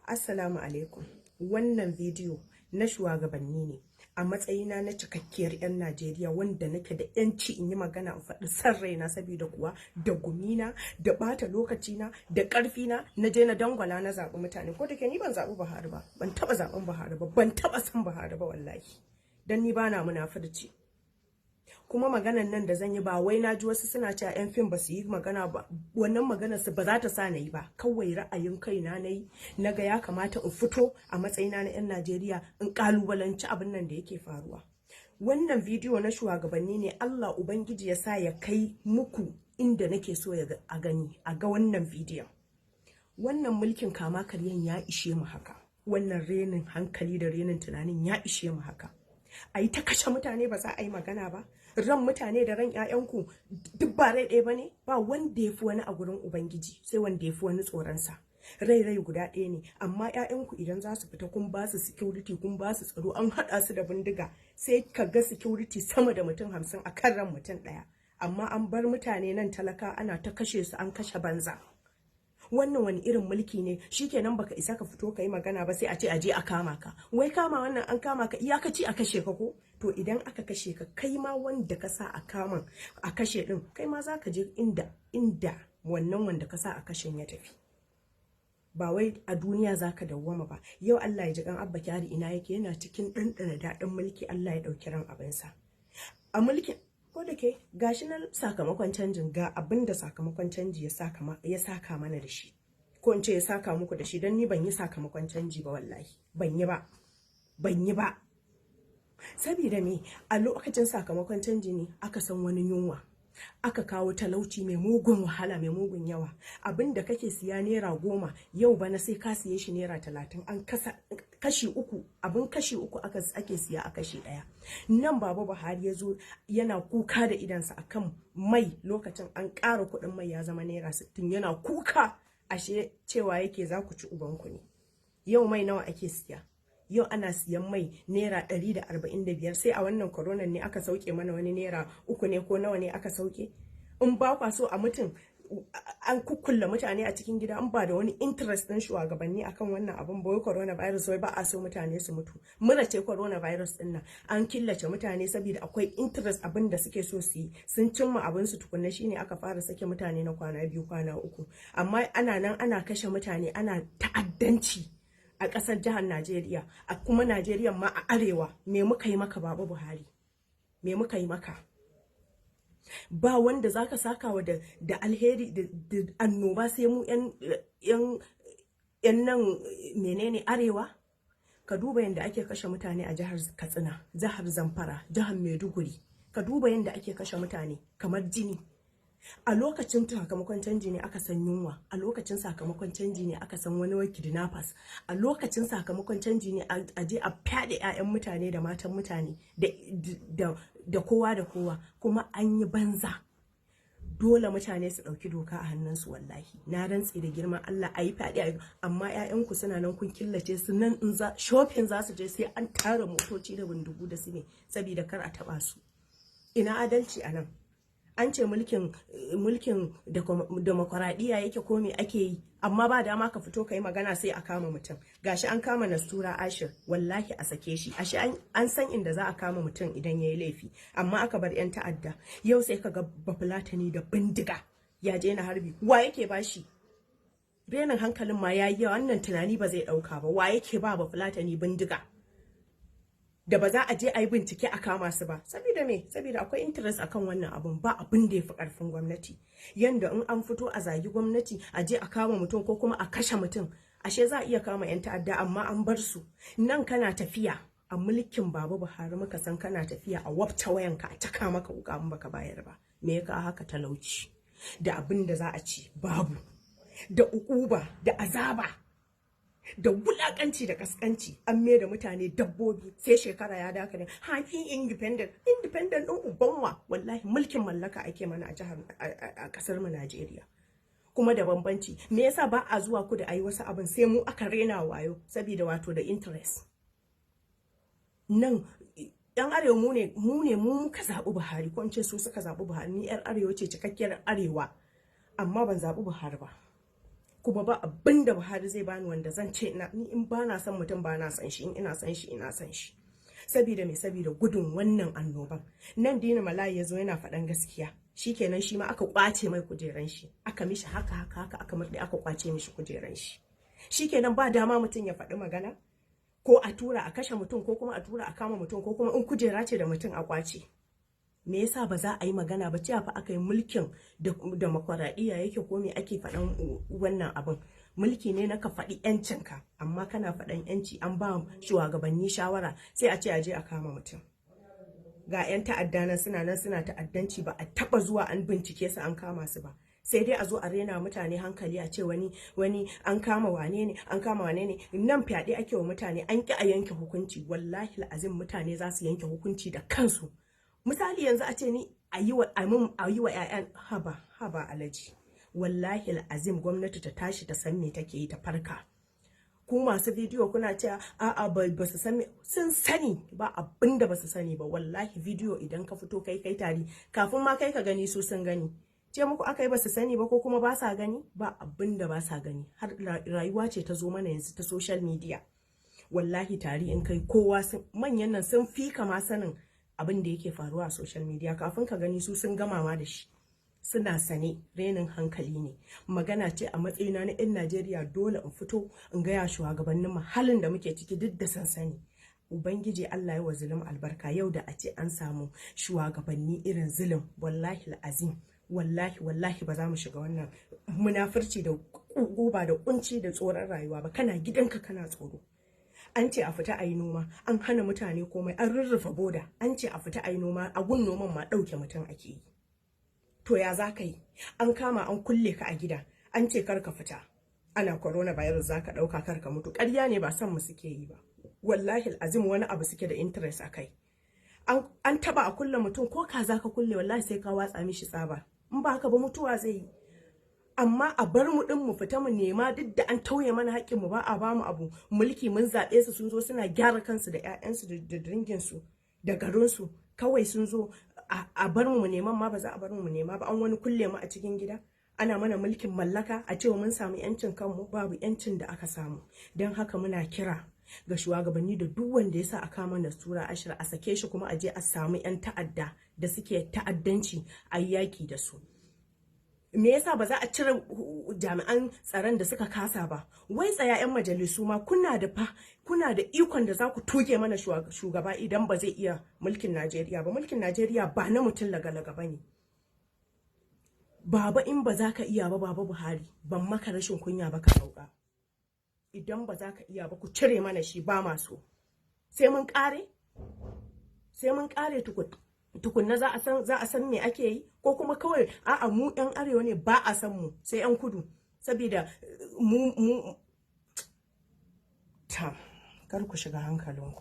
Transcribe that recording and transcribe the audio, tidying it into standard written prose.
Assalamu alaikum. Wannan bidiyo na shugabanni ne a matsayina na cikakkiyar 'yan Najeriya wanda nake da 'yanci in yi magana in faɗi san raina saboda kuwa da gumina da ɓata lokacina da ƙarfina na je na dangwala na zaɓi mutane. Ko da ke ni ban zaɓi Buhari ba, ban taɓa zaɓen Buhari ba, ban taɓa san Buhari ba wallahi. Dan ni bana munafurci. Kuma maganan nan da zan yi ba wai na ji wasu suna cewa 'yan fim ba su yi magana ba, wannan maganar su ba za ta sa na yi ba, kawai ra'ayin kaina na yi, na ga ya kamata in fito a matsayina na 'yan Najeriya in kalubalanci abin nan da yake faruwa. Wannan bidiyo na shugabanni ne, Allah Ubangiji ya sa ya kai muku inda nake so a gani, a ga wannan bidiyon. Wannan mulkin kama karyan ya ishe mu haka, wannan renin hankali da renin tunanin ya ishe mu haka. A yi ta kashe mutane ba za a yi magana ba, ran mutane da ran 'ya'yanku duk ba rai ɗaya ba ne, ba wanda ya fi wani a gurin Ubangiji sai wanda ya fi wani tsoronsa. Rai guda ɗaya ne, amma 'ya'yanku idan za su fita kun ba su security, kun ba su tsaro, an haɗa su da bindiga, sai ka ga security sama da mutum 50 a kan ran mutum ɗaya, amma an bar mutane nan talaka ana ta kashe su, an kashe banza. Wannan wani irin mulki ne? Shikenan baka isa ka fito ka yi magana ba, sai a ce aje a kama ka. Wai kama wannan an kama ka iyakaci a kashe ka ko? To idan aka kashe ka, kai ma wanda ka sa a kaman a kashe din, kai ma zaka je inda wannan wanda ka sa a kashen ya tafi. Ba wai a duniya zaka dawwama ba. Yau Allah ya ji kan Abba Kyari ina yake, yana cikin ɗanɗana daɗin mulki, Allah ya ɗauki ran abinsa. A mulkin ko da ke gashi nan sakamakon canjin, ga abin da sakamakon canji ya saka mana da shi, ko in ce ya saka muku da shi, don ni ban yi sakamakon canji ba wallahi, ban yi ba saboda me? A lokacin sakamakon canji ne aka san wani yunwa, aka kawo talauci mai mugun wahala, mai mugun yawa. Abin da kake siya naira 10 yau bana sai ka siye shi naira 30, an kasa kashi uku, abin kashi uku ake siya a kashi 1. Nan Baba Buhari ya zo yana kuka da idansa akan mai, lokacin an ƙara kuɗin mai ya zama naira 60, yana kuka, ashe cewa yake za ku ci ubanku ne. Yau mai nawa ake siya? Yau ana siyan mai naira 145, sai a wannan koronan ne aka sauke mana wani naira 3 ne ko nawa ne aka sauke. In ba kwa so a mutum an kukkulla mutane a cikin gida, an ba da wani interest din shugabanni akan wannan abun ba, wai coronavirus wai ba a so mutane su mutu. Mura ce coronavirus din nan, an killace mutane saboda akwai interest abin da suke so su yi, sun cimma abin su tukunna, shine aka fara sake mutane na kwana 2 kwana 3. Amma ana nan ana kashe mutane, ana ta'addanci a ƙasar jihar Najeriya, a kuma Najeriya ma a arewa. Me muka yi maka Baba Buhari? Me muka yi maka? Ba wanda zaka sakawa da alheri da annoba sai mu yan nan menene arewa. Ka duba yanda ake kashe mutane a jihar Katsina, jihar Zamfara, jihar Maiduguri. Ka duba yanda ake kashe mutane kamar jini. A lokacin sakamakon canji ne aka san yunwa, a lokacin sakamakon canji ne aka san wani kidnappers, a lokacin sakamakon canji ne a je a fyaɗe 'ya'yan mutane da matan mutane da kowa da kowa, kuma an yi banza. Dole mutane su ɗauki doka a hannunsu wallahi, na rantse da girman Allah, a yi fyaɗe, amma 'ya'yanku suna nan kun killace su, nan in shopping za su je sai an tara motoci da bindigu da su ne saboda kar a taɓa su. Ina adalci a nan? An ce mulkin demokuraɗiyya yake ko me ake yi, amma ba dama ka fito ka yi magana sai a kama mutum. Gashi an kama Nastura Ashir, wallahi a sake shi, ashe an san inda za a kama mutum idan ya yi laifi, amma aka bar 'yan ta'adda. Yau sai ka ga bafulatani da bindiga ya je na harbi, wa yake bashi? Renin hankalin ma ya yi yawa, wannan tunani ba zai ɗauka ba. Wa yake ba bafulatani bindiga da ba za a je a yi bincike a kama su ba? Saboda me? Saboda akwai interest akan wannan abun, ba abin da ya fi karfin gwamnati. Yanda in an fito a zagi gwamnati, a je a kama mutum ko kuma a kashe mutum, ashe za a iya kama 'yan ta'adda, amma an bar su. Nan kana tafiya a mulkin Baba Buhari, muka san kana tafiya a wabta wayanka a caka maka wuka in baka bayar ba. Me ya kawo haka? Talauci da abin da za a ci babu, da ukuba da azaba da wulakanci da kaskanci, an mai da mutane dabbobi. Sai shekara ya daka ne happy independent din ubanwa. Wallahi mulkin mallaka ake mana a jihar a kasar mu Najeriya. Kuma da bambanci, me yasa ba a zuwa ku da ayi wasu abin sai mu aka rena wayo saboda wato da interest. Nan yan arewa mu muka zaɓi Buhari, ko in ce su suka zaɓi Buhari. Ni yar arewa ce, cikakkiyar arewa, amma ban zaɓi Buhari ba. kuma ba abin da Buhari zai bani wanda zan ce ni in ba na son mutum ba na san shi, in ina san shi ina san shi. Sabida me? Sabida gudun wannan annoban. Nan Dina Malayi yazo yana faɗan gaskiya, shikenan shi ma aka kwace mai kujeran shi, aka mishi haka aka murɗe aka kwace mishi kujeran shi. Shikenan ba dama mutum ya faɗi magana, ko a tura a kashe mutum, ko kuma a tura a kama mutum, ko kuma in kujera ce da mutum a kwace. Me yasa ba za a yi magana ba? Cewa fa aka yi mulkin demokradiyya yake, ko me ake faɗan wannan abin? Mulki ne na ka faɗi yancinka, amma kana faɗan yanci an ba shugabanni shawara sai a ce a je a kama mutum. Ga 'yan ta'adda nan suna ta'addanci, ba a taba zuwa an bincike su an kama su ba, sai dai a zo a rena mutane hankali a ce wani an kama wane ne, an kama wane ne. Nan fyaɗe ake wa mutane, an ki a yanke hukunci. Wallahi azim mutane za su yanke hukunci da kansu. Misali yanzu a ce ni a yi wa 'ya'yan haba alaji. Wallahi azim gwamnati ta tashi ta san me take yi, ta farka. Ku masu bidiyo kuna cewa a'a ba su san, sun sani, ba abinda ba su sani ba. Wallahi bidiyo idan ka fito kai tari, kafin ma kai ka gani su sun gani. Ce muku akai ba su sani ba, ko kuma ba sa gani? Ba abinda ba sa gani. Har rayuwa ce ta zo mana yanzu ta social media. Wallahi tari in kai, kowa manyan nan sun fi kama sanin abin da yake faruwa a social media, kafin ka gani su sun gama ma da shi. Suna sane, renin hankali ne. Magana ce a matsayina na 'yan Najeriya, dole in fito in gaya shugabannin mu halin da muke ciki, duk da san sani. Ubangiji Allah ya wa zulum albarka. Yau da a ce an samu shugabanni irin zulum, wallahi azim, wallahi ba za mu shiga wannan munafurci da guba da kunci da tsoron rayuwa ba. Kana gidanka kana tsoro. An ce a fita a yi noma, an hana mutane komai, an rurrufe boda. An ce a fita a yi noma, a gun noman ma ɗauke mutum ake yi. To ya za ka yi? An kama an kulle ka a gida, an ce kar ka fita, ana coronavirus za ka ɗauka kar ka mutu. Ƙarya ne, ba san mu suke yi ba. Wallahi azim wani abu suke da interest a kai. An taba a kulle mutum, ko ka za ka kulle, wallahi sai ka watsa mishi tsaba. In ba haka ba mutuwa zai yi. Amma a bar mu din mu fita mu nema, duk da an tauye mana haƙƙin mu, ba a ba mu abu. Mulki mun zaɓe su, sun zo suna gyara kansu da 'ya'yansu da danginsu da garinsu. Kawai sun zo a bar mu neman ma ba za a bar mu nema ba. An wani kulle mu a cikin gida, ana mana mulkin mallaka, a cewa mun samu yancin kanmu. Babu yancin da aka samu. Don haka muna kira ga shugabanni da duk wanda ya sa a kama da sura ashir, a sake shi, kuma a je a samu 'yan ta'adda da suke ta'addanci a yaki da su. Me yasa ba za a cire jami'an tsaron da suka kasa ba? Wai tsaya 'yan majalisu ma kuna da ikon da za ku tuge mana shugaba idan ba zai iya mulkin Najeriya ba. Mulkin Najeriya ba na mutum lagalaga ba ne. Baba, in ba za ka iya ba, Baba Buhari, ban maka rashin kunya ba ka sauka. Idan ba za ka iya ba, ku cire mana shi, ba maso. Sai mun kare tukunna za a san me ake yi, ko kuma kawai a'a mu 'yan arewa ne ba a san mu, sai 'yan kudu, saboda mu kar ku shiga hankalinku.